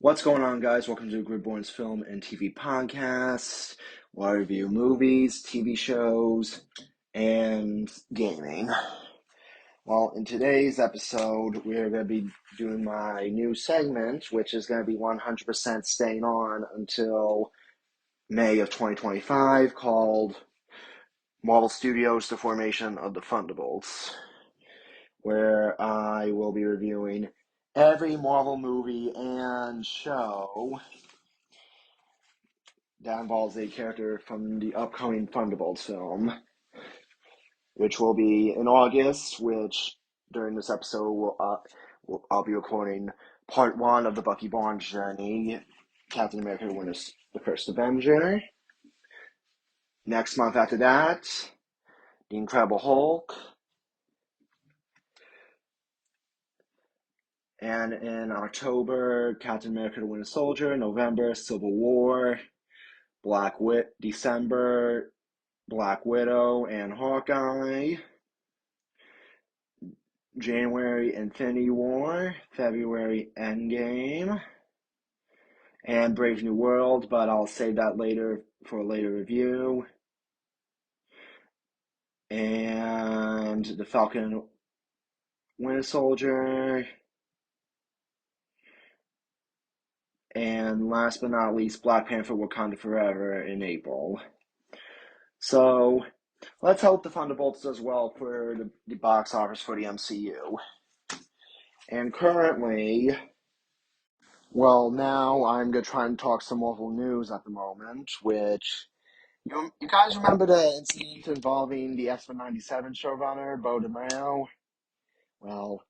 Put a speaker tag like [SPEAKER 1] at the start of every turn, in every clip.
[SPEAKER 1] What's going on, guys? Welcome to Gridborn's Film and TV Podcast, where I review movies, TV shows, and gaming. Well, in today's episode, we're going to be doing my new segment, which is going to be 100% staying on until May of 2025, called Marvel Studios: The Formation of the Thunderbolts, where I will be reviewing every Marvel movie and show that involves a character from the upcoming Thunderbolts film, which will be in August, which during this episode I'll be recording part one of the Bucky Barnes journey, Captain America the First Avenger. Next month after that, The Incredible Hulk. And in October, Captain America the Winter Soldier. November, Civil War. December, Black Widow and Hawkeye. January, Infinity War. February, Endgame. And Brave New World, but I'll save that later for a later review. And The Falcon Winter Soldier. And last but not least, Black Panther Wakanda Forever in April. So, let's hope the Thunderbolts does well for the box office for the MCU. And currently, well, now I'm going to try and talk some Marvel news at the moment, which, you guys remember the incident involving the X-Men 97 showrunner, Bo DeMeo? Well,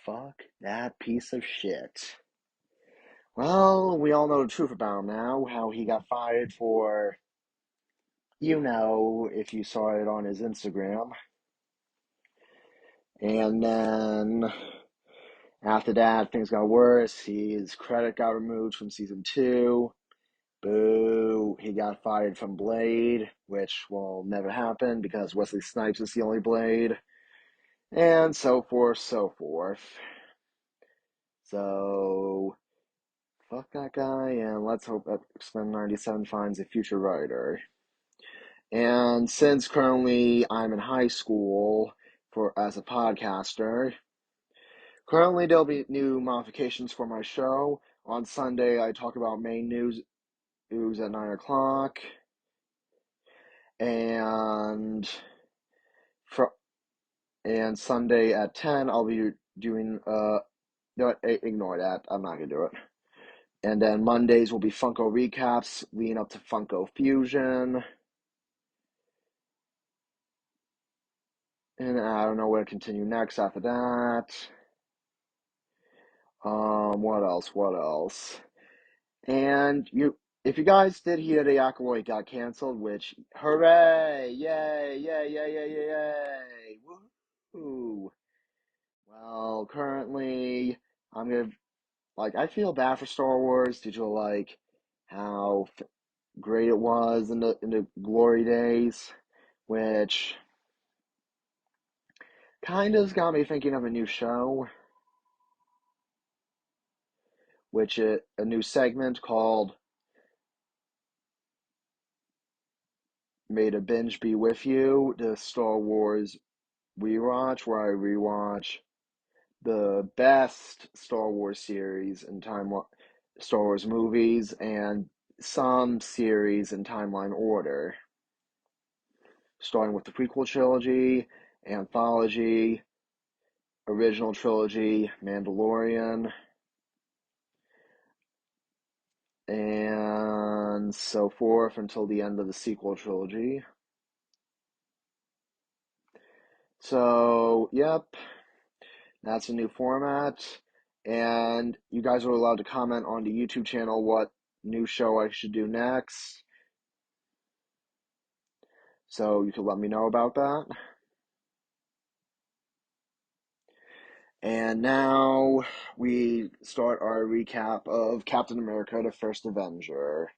[SPEAKER 1] fuck that piece of shit. Well, we all know the truth about him now, how he got fired for, if you saw it on his Instagram. And then, after that, things got worse. His credit got removed from season 2. Boo. He got fired from Blade, which will never happen because Wesley Snipes is the only Blade. And so forth, so forth. So, fuck that guy, and let's hope that X-Men 97 finds a future writer. And since currently I'm in high school as a podcaster, currently there'll be new modifications for my show. On Sunday, I talk about main news at 9 o'clock. And Sunday at 10, I'll be doing, no, ignore that. I'm not going to do it. And then Mondays will be Funko recaps leading up to Funko Fusion. And I don't know where to continue next after that. What else? And if you guys did hear the Acolyte got canceled, which, hooray! Yay! Yay! Yay! Yay! Yay! Yay! Woohoo! Well, currently, I feel bad for Star Wars due to, how great it was in the glory days, which kind of got me thinking of a new show, a new segment called May the Binge Be With You, the Star Wars rewatch, where I rewatch the best Star Wars series and Star Wars movies and some series in timeline order, starting with the prequel trilogy, anthology, original trilogy, Mandalorian, and so forth until the end of the sequel trilogy. So, yep, that's a new format. And you guys are allowed to comment on the YouTube channel what new show I should do next. So you can let me know about that. And now we start our recap of Captain America: The First Avenger.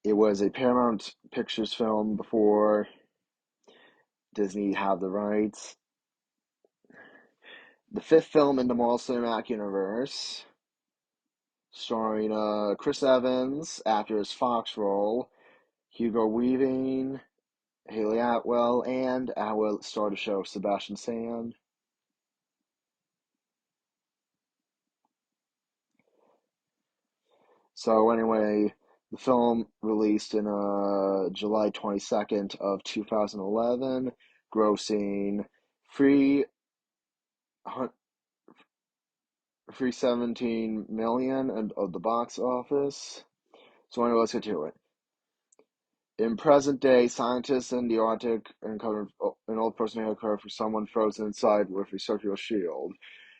[SPEAKER 1] It was a Paramount Pictures film before Disney had the rights. the fifth film in the Marvel Cinematic Universe, starring Chris Evans after his Fox role, Hugo Weaving, Haley Atwell, and our star of the show, Sebastian Stan. So anyway, the film released in July 22nd of 2011, grossing three 317 million and of the box office. So anyway, let's get to it. In present day, scientists in the Arctic uncovered an old personnel card for someone frozen inside with a circular shield.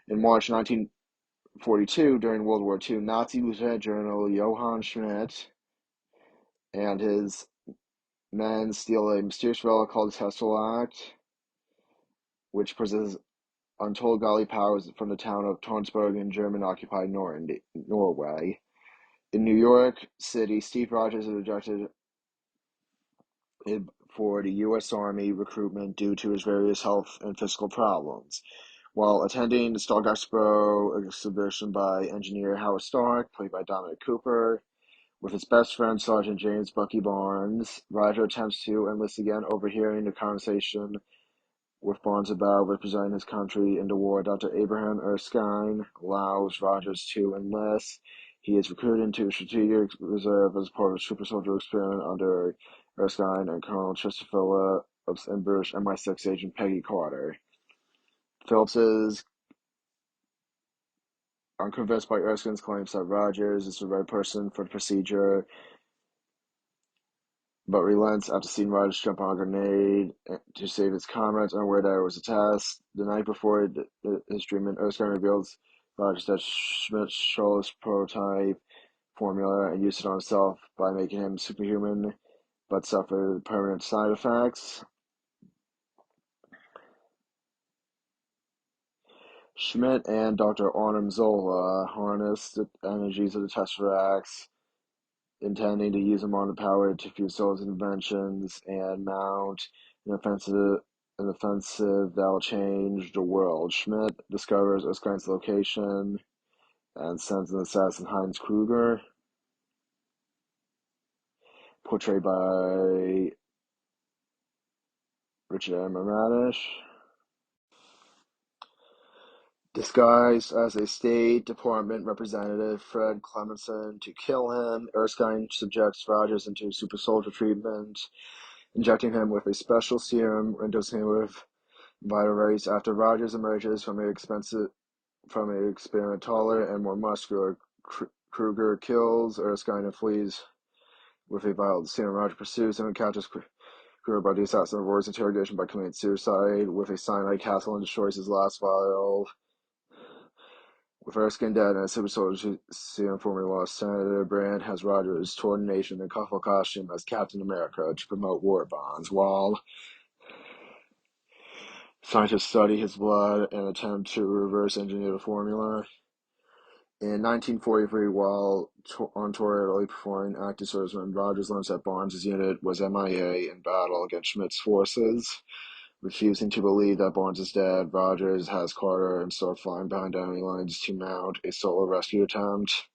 [SPEAKER 1] In March 1942, during World War II, Nazi Lieutenant General Johann Schmidt and his men steal a mysterious relic called the Tesseract, which possesses untold godly powers from the town of Tonsberg in German-occupied Norway. In New York City, Steve Rogers is rejected for the U.S. Army recruitment due to his various health and physical problems. While attending the Stark Expo exhibition by engineer Howard Stark, played by Dominic Cooper, with his best friend Sergeant James Bucky Barnes, Roger attempts to enlist again, overhearing the conversation with Barnes about representing his country in the war. Dr. Abraham Erskine allows Rogers to enlist. He is recruited into a strategic reserve as part of a super soldier experiment under Erskine and Colonel Chester Phillips and British MI6 agent Peggy Carter. Phillips is unconvinced by Erskine's claims that Rogers is the right person for the procedure, but relents after seeing Rogers jump on a grenade to save his comrades, unaware that it was a test. The night before his treatment, Erskine reveals Rogers that Schmidt stole his prototype formula and used it on himself by making him superhuman, but suffered permanent side effects. Schmidt and Dr. Arnim Zola harness the energies of the Tesseracts, intending to use them on the power to fuse Zola's inventions and mount an offensive that'll change the world. Schmidt discovers Erskine's location and sends an assassin, Heinz Kruger, portrayed by Richard M. Radish, disguised as a State Department representative, Fred Clemenson, to kill him. Erskine subjects Rogers into super soldier treatment, injecting him with a special serum and dosing him with vital rays. After Rogers emerges from an experiment taller and more muscular, Kruger kills Erskine and flees with a vial serum. Roger pursues him and captures Kruger, but the assassin avoids interrogation by committing suicide with a cyanide capsule and destroys his last vial. With Erskine dead and a super soldier serum formula lost, Senator Brand has Rogers torn the nation in colorful costume as Captain America to promote war bonds, while scientists study his blood and attempt to reverse engineer the formula. In 1943, while on tour at Italy performing active service, when Rogers learns that Barnes' unit was MIA in battle against Schmidt's forces. Refusing to believe that Barnes is dead, Rogers has Carter and start flying behind enemy lines to mount a solo rescue attempt.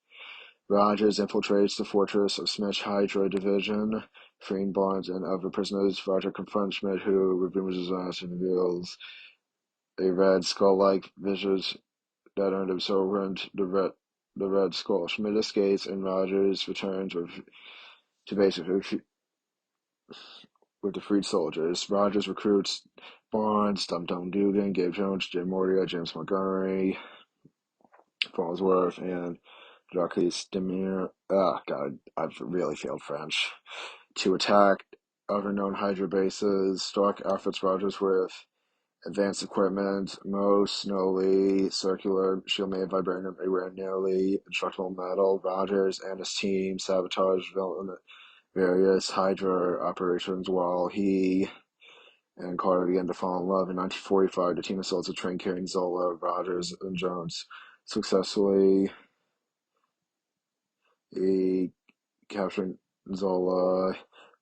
[SPEAKER 1] Rogers infiltrates the fortress of Smith's Hydra Division, freeing Barnes and other prisoners. Roger confronts Schmidt, who reveals his ass and reveals a red skull-like visage that earned him sovereignty, the Red Skull. Schmidt escapes, and Rogers returns to base with the freed soldiers. Rogers recruits Barnes, Dum Dum Dugan, Gabe Jones, Jim Mordia, James Montgomery, Fallsworth, and Jacques Demir. God, I've really failed French. To attack other known Hydra bases. Stark outfits Rogers with advanced equipment, most notably circular shield-made vibranium, a nearly indestructible metal. Rogers and his team sabotage various Hydra operations while he and Carter began to fall in love. In 1945, the team assaults a train carrying Zola, Rogers, and Jones. Successfully capturing Zola,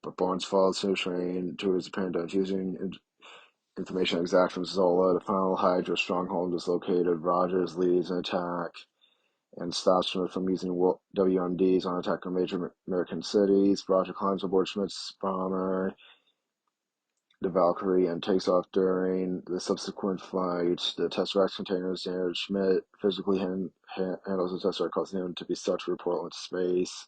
[SPEAKER 1] but Barnes falls to the train to his apparent death using information exact from Zola. The final Hydra stronghold is located. Rogers leads an attack and stops Schmidt from using WMDs on attack on major American cities. Roger climbs aboard Schmidt's bomber, the Valkyrie, and takes off during the subsequent flight. The Tesseract container is near Schmidt. Physically handles the Tesseract, causing him to be stuck to a portal into space.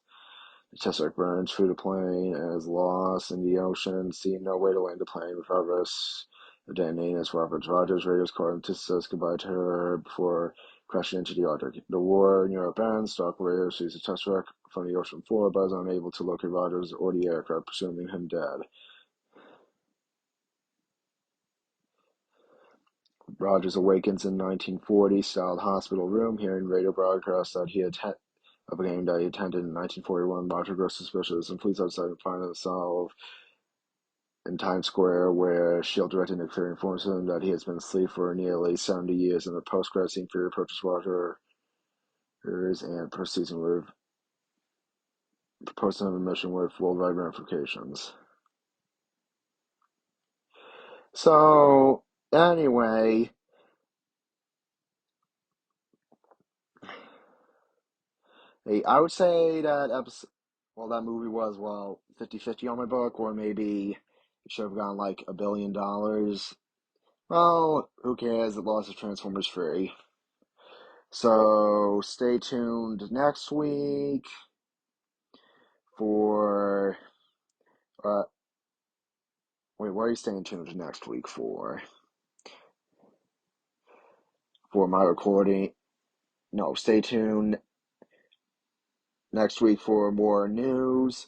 [SPEAKER 1] The Tesseract burns through the plane and is lost in the ocean, seeing no way to land the plane regardless of detonating its weapons. Rogers radios Carter and says goodbye to her before crashing into the Arctic. The war in Europe ends. Doc Radio sees the Tesseract from the ocean floor, but is unable to locate Rogers or the aircraft, presuming him dead. Rogers awakens in 1940-styled hospital room, hearing radio broadcasts that he had of a game that he attended in 1941. Roger grows suspicious and flees outside and finds himself in Times Square, where S.H.I.E.L.D. Director Nick Fury informs him that he has been asleep for nearly 70 years. In the post-credit scene, Fury approaches Roger and proceeds with proposes him a mission with worldwide ramifications. So, anyway, I would say that that movie was, 50-50 on my book, or maybe it should have gone like $1 billion. Well, who cares? It lost to Transformers 3. So stay tuned next week for. Wait, what are you staying tuned next week for? For my recording? No, stay tuned next week for more news.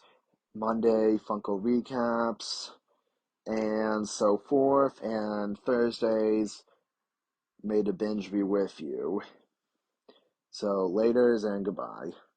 [SPEAKER 1] Monday, Funko recaps, and so forth. And Thursdays, may the binge be with you. So, laters and goodbye.